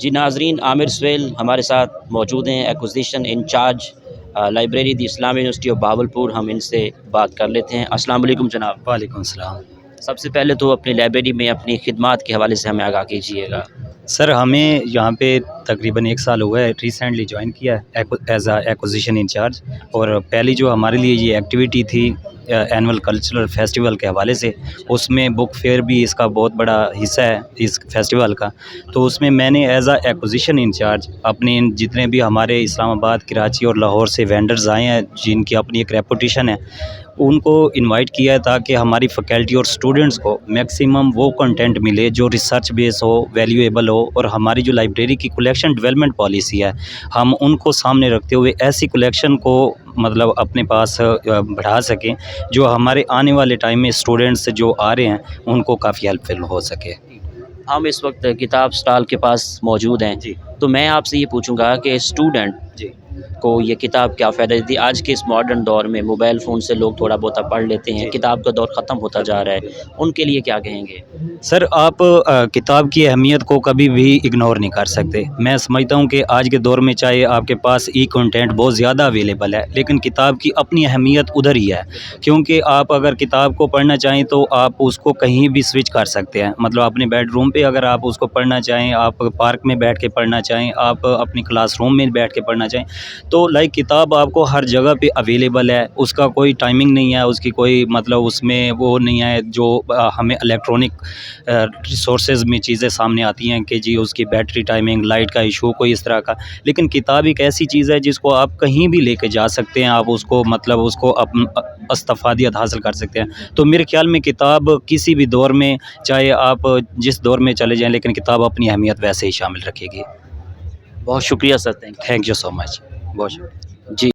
جی ناظرین، عامر سویل ہمارے ساتھ موجود ہیں، ایکوزیشن انچارج لائبریری دی اسلامی یونیورسٹی آف بہاولپور. ہم ان سے بات کر لیتے ہیں. السلام علیکم جناب. وعلیکم السلام. سب سے پہلے تو اپنی لائبریری میں اپنی خدمات کے حوالے سے ہمیں آگاہ کیجیے گا. سر ہمیں یہاں پہ تقریباً 1 سال ہوا ہے، ریسنٹلی جوائن کیا ہے ایز اے ایکوزیشن انچارج. اور پہلی جو ہمارے لیے یہ ایکٹیویٹی تھی اینول کلچرل فیسٹیول کے حوالے سے، اس میں بک فیئر بھی اس کا بہت بڑا حصہ ہے اس فیسٹیول کا. تو اس میں میں نے ایز اے ایکوزیشن انچارج اپنے جتنے بھی ہمارے اسلام آباد، کراچی اور لاہور سے وینڈرز آئے ہیں جن کی اپنی ایک ریپوٹیشن ہے، ان کو انوائٹ کیا ہے تاکہ ہماری فیکلٹی اور اسٹوڈنٹس کو میکسیمم وہ کنٹینٹ ملے جو ریسرچ بیس ہو، ویلیویبل ہو. اور ہماری جو لائبریری کی کلیکشن ڈیولپمنٹ پالیسی ہے، ہم ان کو سامنے رکھتے ہوئے ایسی کلیکشن کو مطلب اپنے پاس بڑھا سکیں جو ہمارے آنے والے ٹائم میں اسٹوڈنٹس جو آ رہے ہیں ان کو کافی ہیلپ فل ہو سکے. ہم اس وقت کتاب سٹال کے پاس موجود ہیں. جی تو میں آپ سے یہ پوچھوں گا کہ اسٹوڈنٹ جی کو یہ کتاب کیا فائدہ دیتی ہے؟ آج کے اس ماڈرن دور میں موبائل فون سے لوگ تھوڑا بہت پڑھ لیتے ہیں، جی. کتاب کا دور ختم ہوتا جا رہا ہے، ان کے لیے کیا کہیں گے؟ سر آپ کتاب کی اہمیت کو کبھی بھی اگنور نہیں کر سکتے. میں سمجھتا ہوں کہ آج کے دور میں چاہے آپ کے پاس ای کنٹینٹ بہت زیادہ اویلیبل ہے، لیکن کتاب کی اپنی اہمیت ادھر ہی ہے. کیونکہ آپ اگر کتاب کو پڑھنا چاہیں تو آپ اس کو کہیں بھی سوئچ کر سکتے ہیں. مطلب اپنے بیڈ روم پہ اگر آپ اس کو پڑھنا چاہیں، آپ پارک میں بیٹھ کے پڑھنا چاہیں، آپ اپنی کلاس روم میں بیٹھ کے پڑھنا چاہیں، تو لائک کتاب آپ کو ہر جگہ پہ اویلیبل ہے. اس کا کوئی ٹائمنگ نہیں ہے، اس کی کوئی مطلب اس میں وہ نہیں ہے جو ہمیں الیکٹرانک ریسورسز میں چیزیں سامنے آتی ہیں کہ جی اس کی بیٹری ٹائمنگ، لائٹ کا ایشو، کوئی اس طرح کا. لیکن کتاب ایک ایسی چیز ہے جس کو آپ کہیں بھی لے کے جا سکتے ہیں، آپ اس کو مطلب اس کو استفادیت حاصل کر سکتے ہیں. تو میرے خیال میں کتاب کسی بھی دور میں، چاہے آپ جس دور میں چلے جائیں، لیکن کتاب اپنی اہمیت ویسے ہی شامل رکھے گی. بہت شکریہ سر. تھینک یو سو مچ. بہت شکریہ. جی